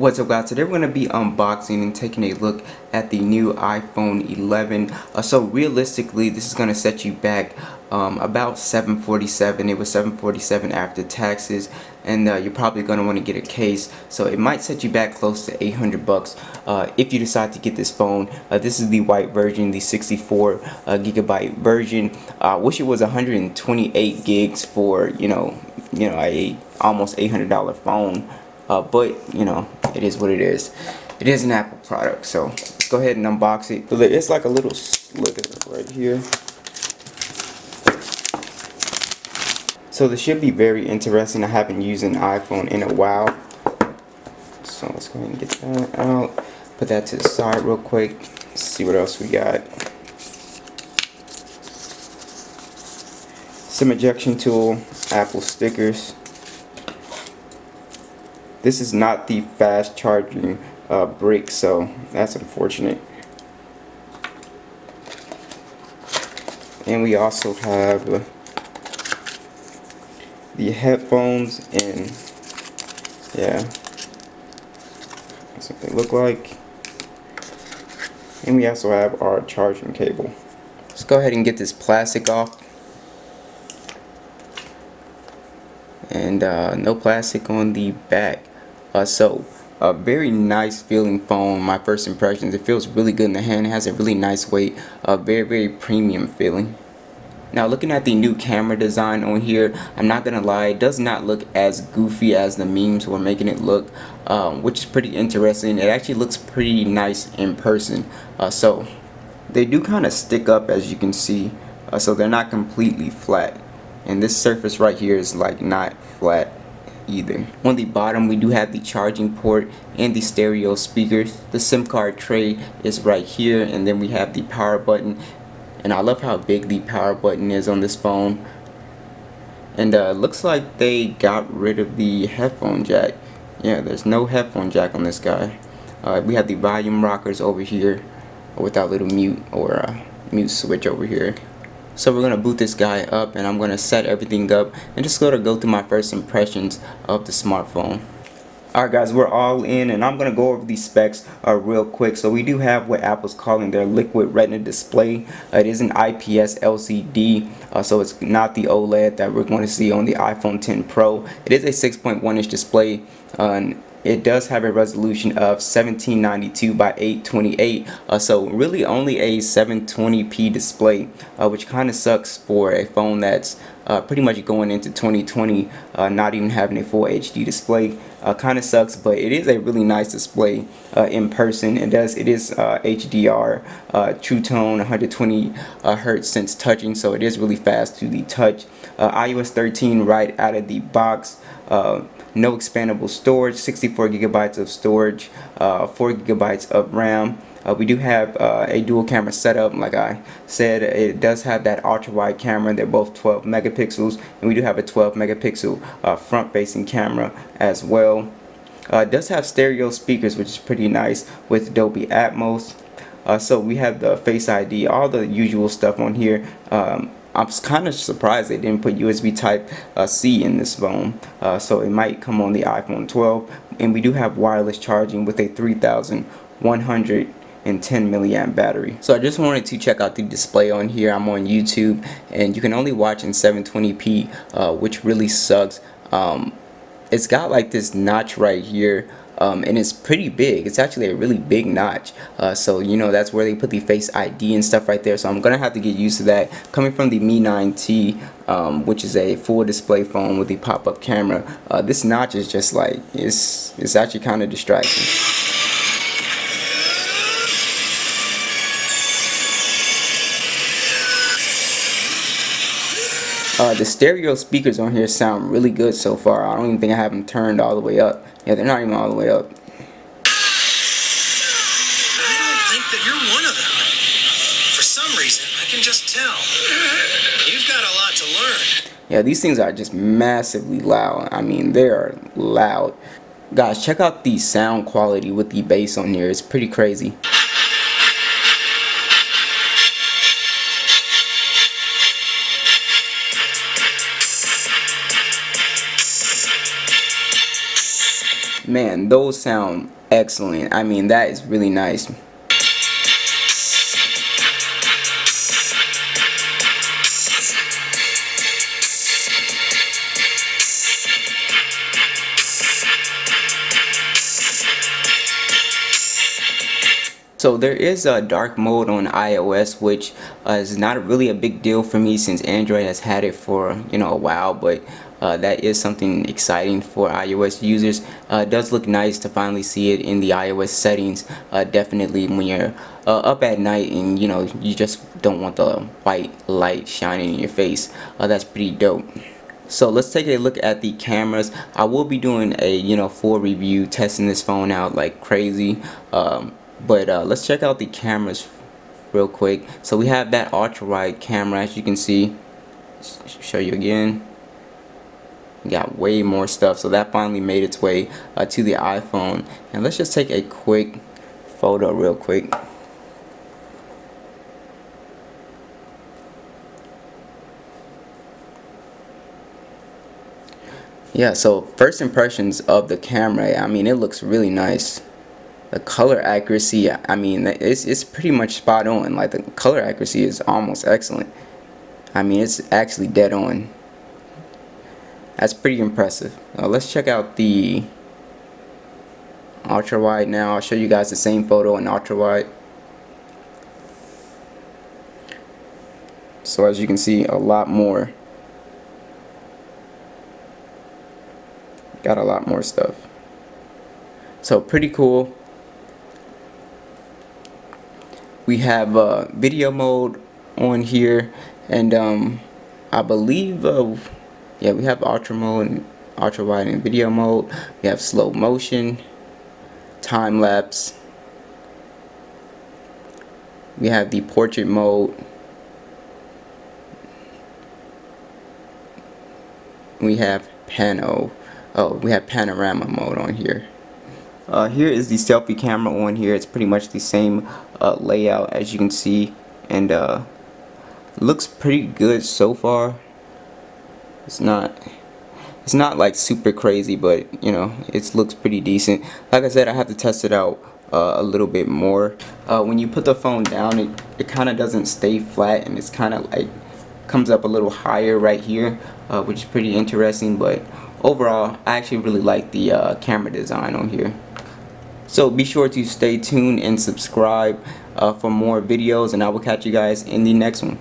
What's up, guys? Today we're going to be unboxing and taking a look at the new iPhone 11. So realistically, this is going to set you back about $747. It was $747 after taxes, and you're probably going to want to get a case. So it might set you back close to $800 if you decide to get this phone. This is the white version, the 64 gigabyte version. I wish it was 128 gigs for a almost $800 phone. But you know, it is what it is. It is an Apple product, so let's go ahead and unbox it. It's like a little, look at it right here. So this should be very interesting. I haven't used an iPhone in a while, so let's go ahead and get that out. Put that to the side real quick. Let's see what else we got. SIM ejection tool, Apple stickers. This is not the fast charging brick, so that's unfortunate. And we also have the headphones, and yeah, that's what they look like. And we also have our charging cable. Let's go ahead and get this plastic off. And no plastic on the back. So a very nice feeling phone. My first impressions, it feels really good in the hand. It has a really nice weight, very premium feeling. Now looking at the new camera design on here, I'm not gonna lie, it does not look as goofy as the memes were making it look, which is pretty interesting. It actually looks pretty nice in person. So they do kind of stick up, as you can see, so they're not completely flat. And this surface right here is like not flat either. On the bottom we do have the charging port and the stereo speakers. The SIM card tray is right here, and then we have the power button. And I love how big the power button is on this phone. And looks like they got rid of the headphone jack. Yeah, there's no headphone jack on this guy. We have the volume rockers over here with that little mute or mute switch over here. So we're going to boot this guy up, and I'm going to set everything up and just go through my first impressions of the smartphone. Alright guys, we're all in, and I'm going to go over these specs real quick. So we do have what Apple's calling their liquid retina display. It is an IPS LCD, so it's not the OLED that we're going to see on the iPhone 10 Pro. It is a 6.1 inch display. It does have a resolution of 1792 by 828, so really only a 720p display, which kind of sucks for a phone that's pretty much going into 2020, not even having a full HD display. Kind of sucks, but it is a really nice display in person. It is HDR, True Tone, 120 Hertz sense touching, so it is really fast to the touch. iOS 13 right out of the box. No expandable storage, 64 gigabytes of storage, 4 gigabytes of RAM. We do have a dual camera setup. Like I said, it does have that ultra wide camera. They're both 12 megapixels, and we do have a 12 megapixel front facing camera as well. It does have stereo speakers, which is pretty nice, with Dolby Atmos. So we have the Face ID, all the usual stuff on here. I'm kind of surprised they didn't put USB type C in this phone, so it might come on the iPhone 12. And we do have wireless charging with a 3110 milliamp battery. So I just wanted to check out the display on here. I'm on YouTube, and you can only watch in 720p, which really sucks. It's got like this notch right here. And it's pretty big. It's actually a really big notch, so you know that's where they put the Face ID and stuff right there. So I'm gonna have to get used to that. Coming from the Mi 9T, which is a full display phone with the pop-up camera, this notch is just like it's actually kind of distracting. The stereo speakers on here sound really good so far. I don't even think I have them turned all the way up. Yeah, they're not even all the way up. I don't think that you're one of them. For some reason, I can just tell. You've got a lot to learn. Yeah, these things are just massively loud. I mean, they are loud. Guys, check out the sound quality with the bass on here. It's pretty crazy. Man, those sound excellent. I mean, that is really nice. So there is a dark mode on iOS, which is not really a big deal for me since Android has had it for a while, but that is something exciting for iOS users. It does look nice to finally see it in the iOS settings. Definitely when you're up at night and you just don't want the white light shining in your face. That's pretty dope. So let's take a look at the cameras. I will be doing a full review, testing this phone out like crazy. But let's check out the cameras real quick. So we have that ultra wide camera, as you can see. Show you again. We got way more stuff. So that finally made its way to the iPhone. And let's just take a quick photo real quick. Yeah, so first impressions of the camera, I mean, it looks really nice. The color accuracy, I mean, it's pretty much spot on. Like, the color accuracy is almost excellent. I mean, it's actually dead on. That's pretty impressive. Let's check out the ultra wide now. I'll show you guys the same photo in ultra wide. So as you can see, a lot more. Got a lot more stuff. So pretty cool. We have video mode on here, and I believe yeah, we have ultra mode and ultra wide and video mode. We have slow motion, time lapse. We have the portrait mode. We have we have panorama mode on here. Here is the selfie camera on here. It's pretty much the same layout as you can see, and looks pretty good so far. It's not like super crazy, but it looks pretty decent. Like I said, I have to test it out a little bit more. When you put the phone down, it kind of doesn't stay flat, and it's kind of like comes up a little higher right here, which is pretty interesting. But overall, I actually really like the camera design on here. So be sure to stay tuned and subscribe for more videos, and I will catch you guys in the next one.